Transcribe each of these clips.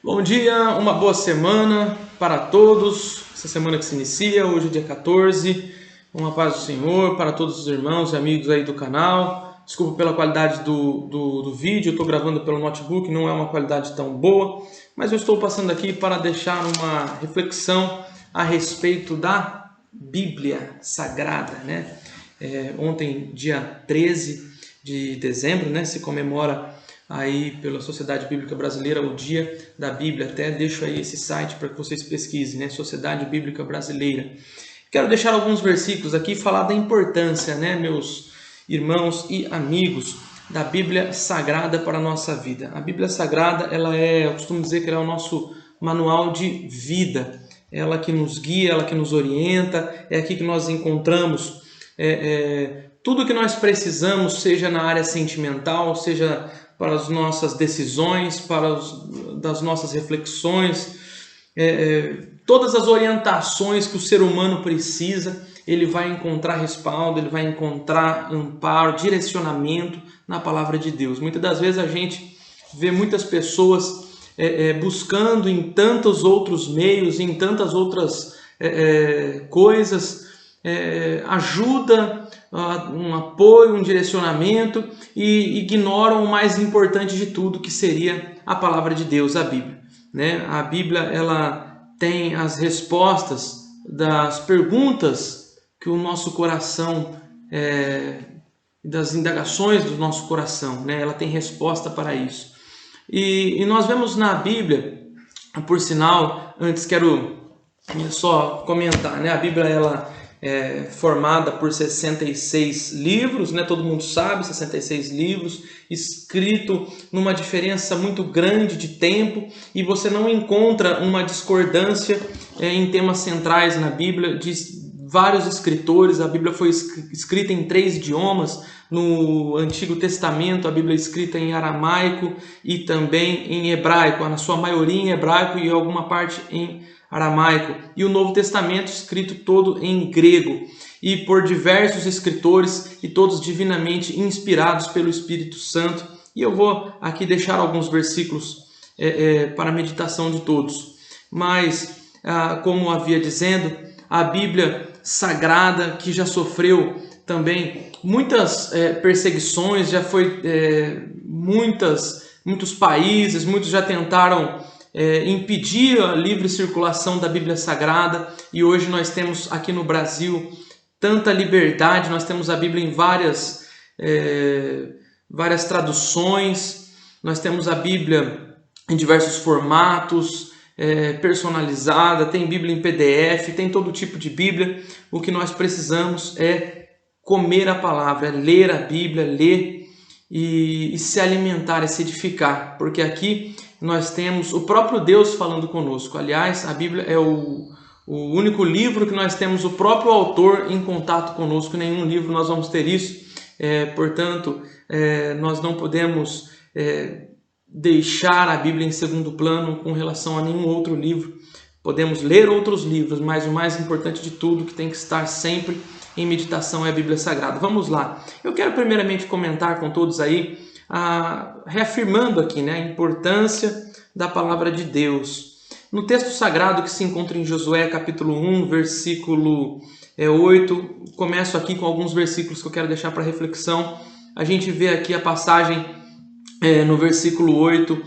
Bom dia, uma boa semana para todos. Essa semana que se inicia, hoje é dia 14. Uma paz do Senhor para todos os irmãos e amigos aí do canal. Desculpa pela qualidade do vídeo, eu estou gravando pelo notebook, não é uma qualidade tão boa, mas eu estou passando aqui para deixar uma reflexão a respeito da Bíblia Sagrada, né? Ontem, dia 13 de dezembro, né, se comemora aí pela Sociedade Bíblica Brasileira o Dia da Bíblia. Até deixo aí esse site para que vocês pesquisem, né? Sociedade Bíblica Brasileira. Quero deixar alguns versículos aqui e falar da importância, né, meus irmãos e amigos, da Bíblia Sagrada para a nossa vida. A Bíblia Sagrada, eu costumo dizer que ela é o nosso manual de vida. Ela que nos guia, ela que nos orienta, é aqui que nós encontramos tudo que nós precisamos, seja na área sentimental, seja para as nossas decisões, das nossas reflexões, todas as orientações que o ser humano precisa, ele vai encontrar respaldo, ele vai encontrar amparo, direcionamento na palavra de Deus. Muitas das vezes a gente vê muitas pessoas buscando em tantos outros meios, em tantas outras coisas, ajuda, um apoio, um direcionamento, e ignoram o mais importante de tudo, que seria a palavra de Deus, a Bíblia, né? A Bíblia, ela tem as respostas das perguntas que o nosso coração, das indagações do nosso coração, né? Ela tem resposta para isso. E nós vemos na Bíblia, por sinal, antes quero só comentar, né? A Bíblia, ela é formada por 66 livros, né? Todo mundo sabe, 66 livros, escrito numa diferença muito grande de tempo, e você não encontra uma discordância em temas centrais na Bíblia, de vários escritores. A Bíblia foi escrita em 3 idiomas. No Antigo Testamento, a Bíblia é escrita em aramaico e também em hebraico, na sua maioria em hebraico e alguma parte em aramaico, e o Novo Testamento escrito todo em grego, e por diversos escritores, e todos divinamente inspirados pelo Espírito Santo. E eu vou aqui deixar alguns versículos para a meditação de todos. Mas, como havia dizendo, a Bíblia Sagrada, que já sofreu também muitas perseguições, já foi muitos países, muitos já tentaram impedir a livre circulação da Bíblia Sagrada, e hoje nós temos aqui no Brasil tanta liberdade. Nós temos a Bíblia em várias traduções, nós temos a Bíblia em diversos formatos, personalizada, tem Bíblia em PDF, tem todo tipo de Bíblia. O que nós precisamos é comer a palavra, ler a Bíblia, ler e se alimentar, se edificar, porque aqui nós temos o próprio Deus falando conosco. Aliás, a Bíblia é o único livro que nós temos o próprio autor em contato conosco. Em nenhum livro nós vamos ter isso. Portanto, nós não podemos deixar a Bíblia em segundo plano com relação a nenhum outro livro. Podemos ler outros livros, mas o mais importante de tudo, que tem que estar sempre em meditação, é a Bíblia Sagrada. Vamos lá. Eu quero primeiramente comentar com todos aí, reafirmando aqui, né, a importância da palavra de Deus. No texto sagrado que se encontra em Josué capítulo 1, versículo 8, começo aqui com alguns versículos que eu quero deixar para reflexão. A gente vê aqui a passagem no versículo 8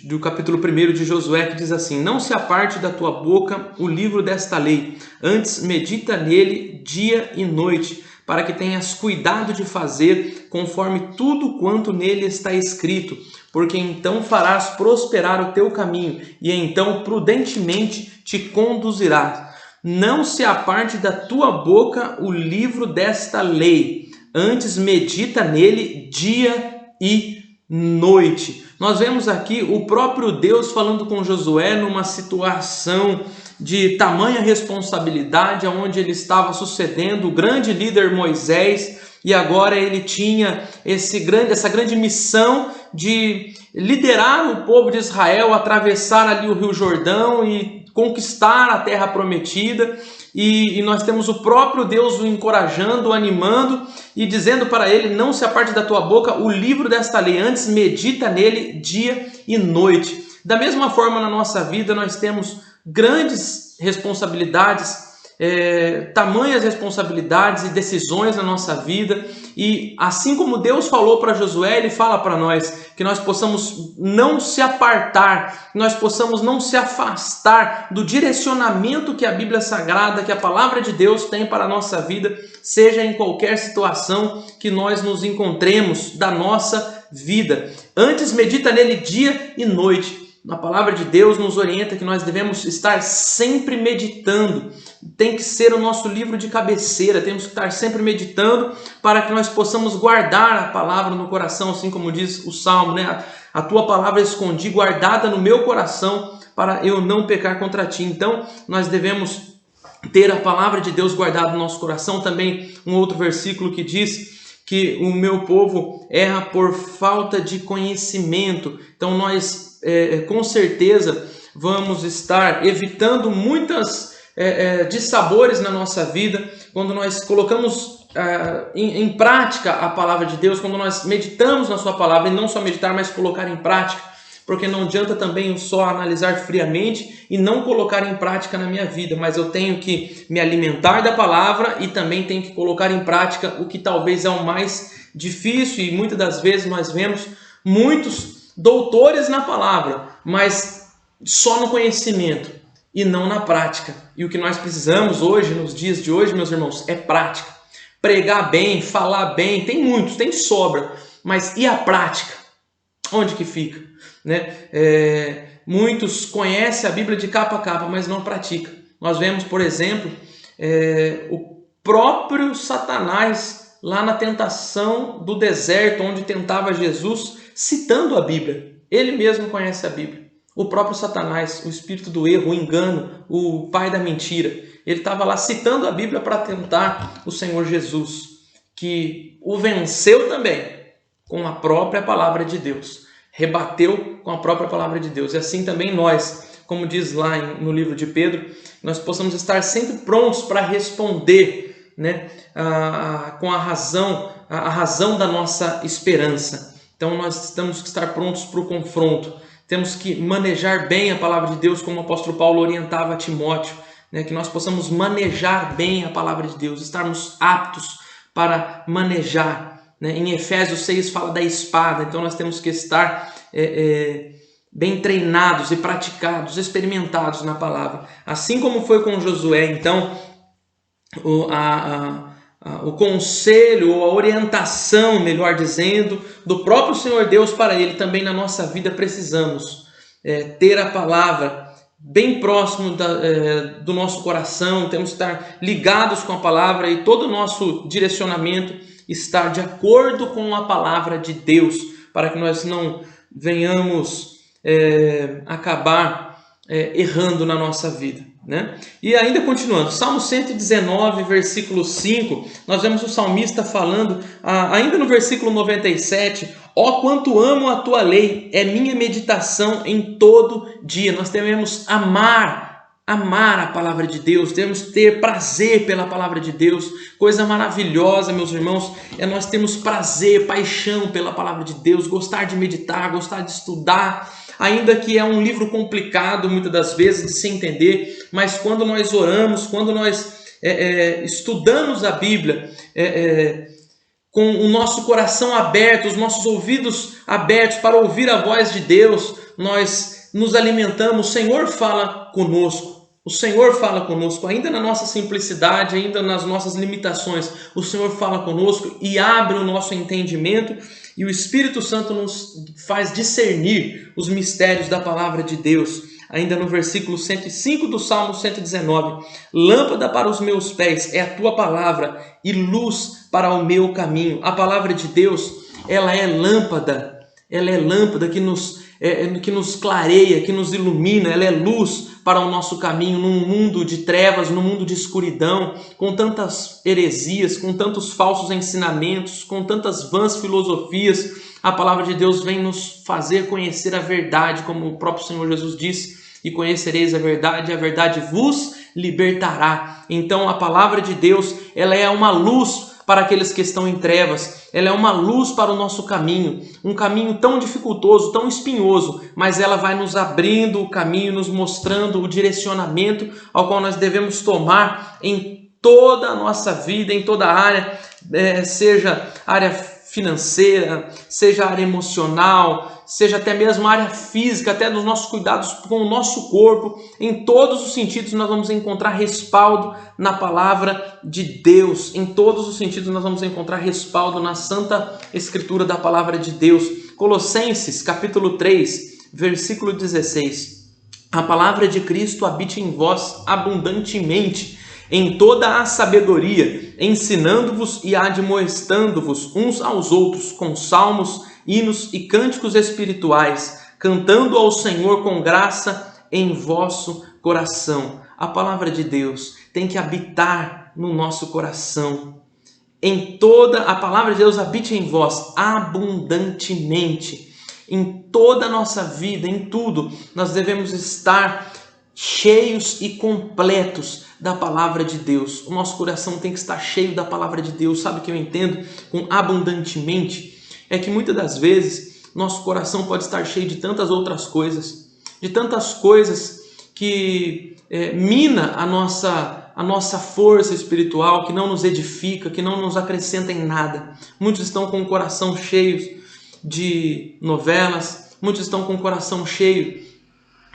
do capítulo 1 de Josué, que diz assim: não se aparte da tua boca o livro desta lei, antes medita nele dia e noite, para que tenhas cuidado de fazer conforme tudo quanto nele está escrito, porque então farás prosperar o teu caminho, e então prudentemente te conduzirás. Não se aparte da tua boca o livro desta lei, antes medita nele dia e noite. Nós vemos aqui o próprio Deus falando com Josué numa situação de tamanha responsabilidade, onde ele estava sucedendo o grande líder Moisés, e agora ele tinha essa grande missão de liderar o povo de Israel, atravessar ali o Rio Jordão e conquistar a terra prometida, e nós temos o próprio Deus o encorajando, o animando e dizendo para ele: não se aparte da tua boca o livro desta lei, antes medita nele dia e noite. Da mesma forma, na nossa vida nós temos grandes responsabilidades, tamanhas responsabilidades e decisões na nossa vida, e assim como Deus falou para Josué, Ele fala para nós que nós possamos não se apartar, que nós possamos não se afastar do direcionamento que a Bíblia Sagrada, que a Palavra de Deus tem para a nossa vida, seja em qualquer situação que nós nos encontremos da nossa vida. Antes medita nele dia e noite. A palavra de Deus nos orienta que nós devemos estar sempre meditando. Tem que ser o nosso livro de cabeceira. Temos que estar sempre meditando para que nós possamos guardar a palavra no coração, assim como diz o Salmo, né? A tua palavra escondi, guardada no meu coração, para eu não pecar contra ti. Então, nós devemos ter a palavra de Deus guardada no nosso coração. Também um outro versículo que diz que o meu povo erra por falta de conhecimento. Então nós com certeza vamos estar evitando muitas dissabores na nossa vida quando nós colocamos em prática a palavra de Deus, quando nós meditamos na sua palavra, e não só meditar, mas colocar em prática, porque não adianta também só analisar friamente e não colocar em prática na minha vida, mas eu tenho que me alimentar da palavra e também tenho que colocar em prática o que talvez é o mais difícil, e muitas das vezes nós vemos muitos doutores na palavra, mas só no conhecimento e não na prática. E o que nós precisamos hoje, nos dias de hoje, meus irmãos, é prática. Pregar bem, falar bem, tem muitos, tem sobra, mas e a prática? Onde que fica? Né? Muitos conhecem a Bíblia de capa a capa, mas não praticam. Nós vemos, por exemplo, o próprio Satanás lá na tentação do deserto, onde tentava Jesus, citando a Bíblia. Ele mesmo conhece a Bíblia. O próprio Satanás, o espírito do erro, o engano, o pai da mentira, ele estava lá citando a Bíblia para tentar o Senhor Jesus, que o venceu também com a própria palavra de Deus. Rebateu com a própria palavra de Deus. E assim também nós, como diz lá no livro de Pedro, nós possamos estar sempre prontos para responder, né, com a razão da nossa esperança. Então nós temos que estar prontos para o confronto. Temos que manejar bem a palavra de Deus, como o apóstolo Paulo orientava a Timóteo, né, que nós possamos manejar bem a palavra de Deus, estarmos aptos para manejar. Em Efésios 6 fala da espada, então nós temos que estar bem treinados e praticados, experimentados na palavra. Assim como foi com Josué, então, o conselho ou a orientação, melhor dizendo, do próprio Senhor Deus para ele, também na nossa vida precisamos ter a palavra bem próximo do nosso coração, temos que estar ligados com a palavra e todo o nosso direcionamento estar de acordo com a palavra de Deus, para que nós não venhamos acabar errando na nossa vida, né? E ainda continuando, Salmo 119, versículo 5, nós vemos o salmista falando, ainda no versículo 97, ó quanto amo a tua lei, é minha meditação em todo dia. Nós devemos amar a palavra de Deus, devemos ter prazer pela palavra de Deus. Coisa maravilhosa, meus irmãos, nós temos prazer, paixão pela palavra de Deus, gostar de meditar, gostar de estudar, ainda que é um livro complicado muitas das vezes de se entender, mas quando nós oramos, quando nós estudamos a Bíblia, com o nosso coração aberto, os nossos ouvidos abertos para ouvir a voz de Deus, nós nos alimentamos. O Senhor fala conosco. O Senhor fala conosco, ainda na nossa simplicidade, ainda nas nossas limitações. O Senhor fala conosco e abre o nosso entendimento, e o Espírito Santo nos faz discernir os mistérios da palavra de Deus. Ainda no versículo 105 do Salmo 119, lâmpada para os meus pés é a tua palavra e luz para o meu caminho. A palavra de Deus, ela é lâmpada que nos clareia, que nos ilumina, ela é luz para o nosso caminho num mundo de trevas, num mundo de escuridão, com tantas heresias, com tantos falsos ensinamentos, com tantas vãs filosofias. A palavra de Deus vem nos fazer conhecer a verdade, como o próprio Senhor Jesus disse, e conhecereis a verdade vos libertará. Então a palavra de Deus, ela é uma luz para aqueles que estão em trevas, ela é uma luz para o nosso caminho, um caminho tão dificultoso, tão espinhoso, mas ela vai nos abrindo o caminho, nos mostrando o direcionamento ao qual nós devemos tomar em toda a nossa vida, em toda a área, seja área financeira, seja área emocional, seja até mesmo área física, até dos nossos cuidados com o nosso corpo. Em todos os sentidos nós vamos encontrar respaldo na palavra de Deus. Em todos os sentidos nós vamos encontrar respaldo na Santa Escritura da palavra de Deus. Colossenses capítulo 3, versículo 16. A palavra de Cristo habite em vós abundantemente, em toda a sabedoria, ensinando-vos e admoestando-vos uns aos outros com salmos, hinos e cânticos espirituais, cantando ao Senhor com graça em vosso coração. A palavra de Deus tem que habitar no nosso coração. A palavra de Deus habite em vós abundantemente. Em toda a nossa vida, em tudo, nós devemos estar cheios e completos da palavra de Deus. O nosso coração tem que estar cheio da palavra de Deus. Sabe o que eu entendo com abundantemente? É que muitas das vezes nosso coração pode estar cheio de tantas outras coisas, que mina a nossa força espiritual, que não nos edifica, que não nos acrescenta em nada. Muitos estão com o coração cheio de novelas, muitos estão com o coração cheio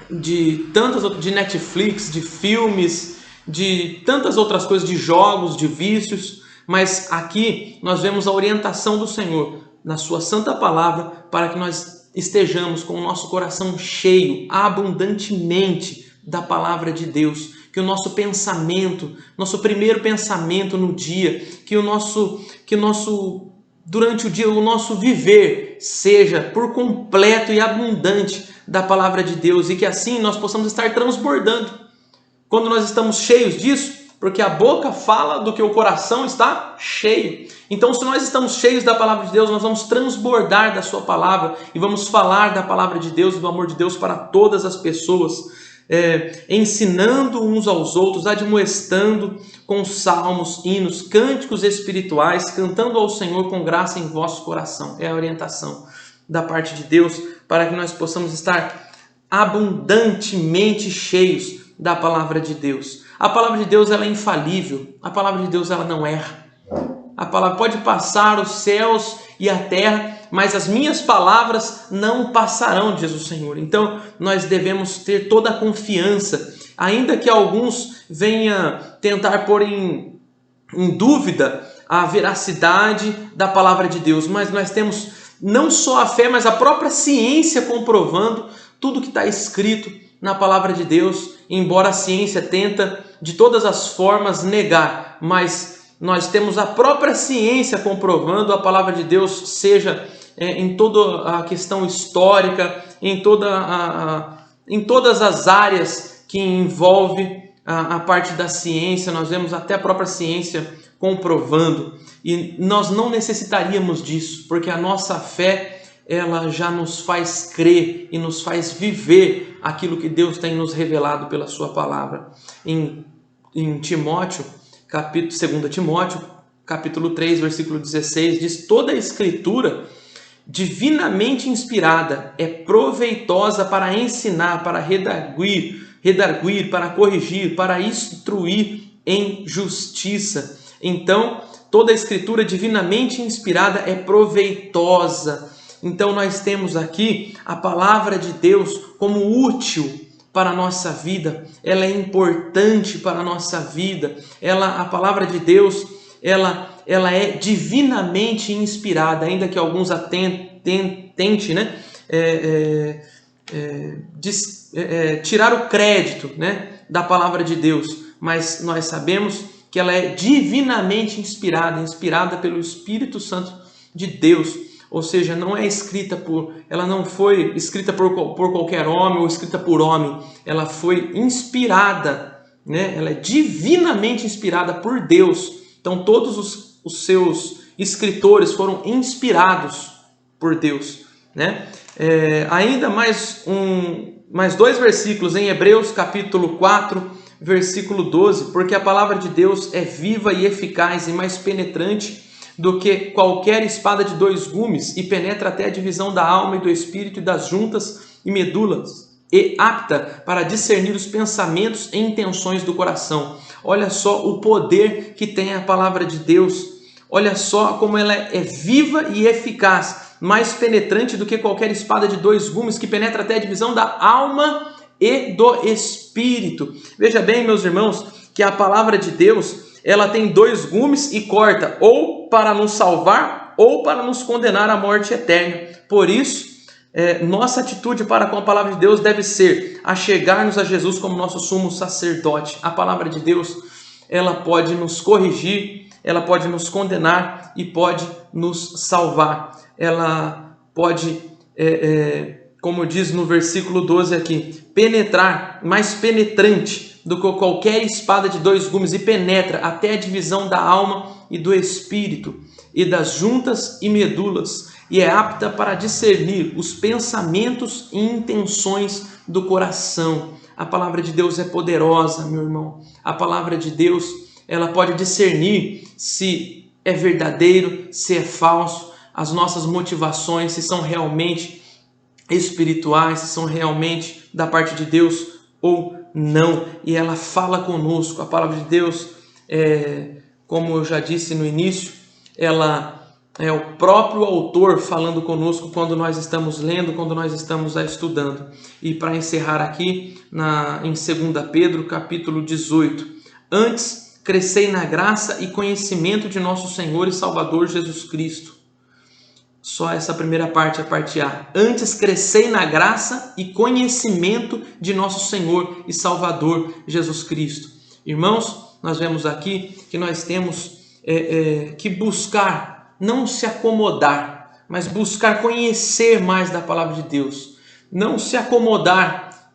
de Netflix, de filmes, de tantas outras coisas, de jogos, de vícios, mas aqui nós vemos a orientação do Senhor na sua santa palavra para que nós estejamos com o nosso coração cheio, abundantemente da palavra de Deus, que o nosso pensamento, nosso primeiro pensamento no dia, durante o dia, o nosso viver seja por completo e abundante da palavra de Deus, e que assim nós possamos estar transbordando. Quando nós estamos cheios disso, porque a boca fala do que o coração está cheio. Então, se nós estamos cheios da palavra de Deus, nós vamos transbordar da sua palavra e vamos falar da palavra de Deus e do amor de Deus para todas as pessoas, ensinando uns aos outros, admoestando com salmos, hinos, cânticos espirituais, cantando ao Senhor com graça em vosso coração. É a orientação da parte de Deus para que nós possamos estar abundantemente cheios da palavra de Deus. A palavra de Deus, ela é infalível. A palavra de Deus, ela não erra. A palavra pode passar os céus e a terra, mas as minhas palavras não passarão, diz o Senhor. Então, nós devemos ter toda a confiança, ainda que alguns venham tentar pôr em dúvida a veracidade da palavra de Deus, mas nós temos não só a fé, mas a própria ciência comprovando tudo que está escrito na palavra de Deus, embora a ciência tenta de todas as formas negar, mas nós temos a própria ciência comprovando a palavra de Deus, seja em toda a questão histórica, em todas as áreas que envolve a parte da ciência. Nós vemos até a própria ciência comprovando, e nós não necessitaríamos disso, porque a nossa fé, ela já nos faz crer e nos faz viver aquilo que Deus tem nos revelado pela sua palavra. Em Timóteo, 2 Timóteo, capítulo 3, versículo 16, diz: toda a escritura divinamente inspirada é proveitosa para ensinar, para redarguir, para corrigir, para instruir em justiça. Então, toda a escritura divinamente inspirada é proveitosa. Então, nós temos aqui a palavra de Deus como útil para a nossa vida, ela é importante para a nossa vida. A palavra de Deus, ela é divinamente inspirada, ainda que alguns a tentem, tirar o crédito, da palavra de Deus, mas nós sabemos que ela é divinamente inspirada pelo Espírito Santo de Deus. Ou seja, ela não foi escrita por qualquer homem ou escrita por homem. Ela foi inspirada, Ela é divinamente inspirada por Deus. Então, todos os seus escritores foram inspirados por Deus, Ainda mais mais 2 versículos em Hebreus capítulo 4, versículo 12, porque a palavra de Deus é viva e eficaz e mais penetrante do que qualquer espada de 2 gumes e penetra até a divisão da alma e do espírito e das juntas e medulas e apta para discernir os pensamentos e intenções do coração. Olha só o poder que tem a palavra de Deus. Olha só como ela é viva e eficaz, mais penetrante do que qualquer espada de 2 gumes que penetra até a divisão da alma e do espírito. Veja bem, meus irmãos, que a palavra de Deus, ela tem 2 gumes e corta ou para nos salvar ou para nos condenar à morte eterna. Por isso, nossa atitude para com a palavra de Deus deve ser achegar-nos a Jesus como nosso sumo sacerdote. A palavra de Deus, ela pode nos corrigir, ela pode nos condenar e pode nos salvar. Ela pode, como diz no versículo 12 aqui, penetrar, mais penetrante do que qualquer espada de 2 gumes e penetra até a divisão da alma e do espírito e das juntas e medulas e é apta para discernir os pensamentos e intenções do coração. A palavra de Deus é poderosa, meu irmão. A palavra de Deus, ela pode discernir se é verdadeiro, se é falso, as nossas motivações, se são realmente espirituais, se são realmente da parte de Deus ou não. E ela fala conosco. A palavra de Deus, como eu já disse no início, ela é o próprio autor falando conosco quando nós estamos lendo, quando nós estamos estudando. E para encerrar aqui, em 2 Pedro, capítulo 18. Antes, crescei na graça e conhecimento de nosso Senhor e Salvador Jesus Cristo. Só essa primeira parte, a parte A. Antes, crescei na graça e conhecimento de nosso Senhor e Salvador Jesus Cristo. Irmãos, nós vemos aqui que nós temos que buscar, não se acomodar, mas buscar conhecer mais da palavra de Deus. Não se acomodar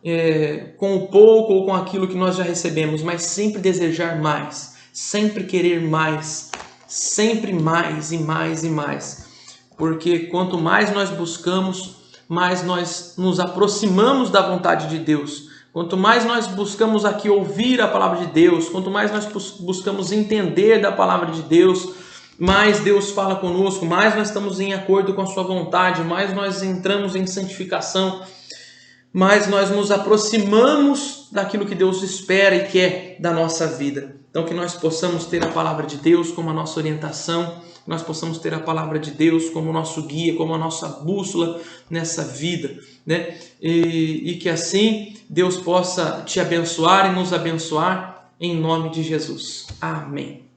com o pouco ou com aquilo que nós já recebemos, mas sempre desejar mais, sempre querer mais, sempre mais e mais e mais. Porque quanto mais nós buscamos, mais nós nos aproximamos da vontade de Deus. Quanto mais nós buscamos aqui ouvir a palavra de Deus, quanto mais nós buscamos entender da palavra de Deus, mais Deus fala conosco, mais nós estamos em acordo com a sua vontade, mais nós entramos em santificação, mais nós nos aproximamos daquilo que Deus espera e quer da nossa vida. Então que nós possamos ter a palavra de Deus como a nossa orientação, que nós possamos ter a palavra de Deus como o nosso guia, como a nossa bússola nessa vida, né? E que assim Deus possa te abençoar e nos abençoar em nome de Jesus. Amém.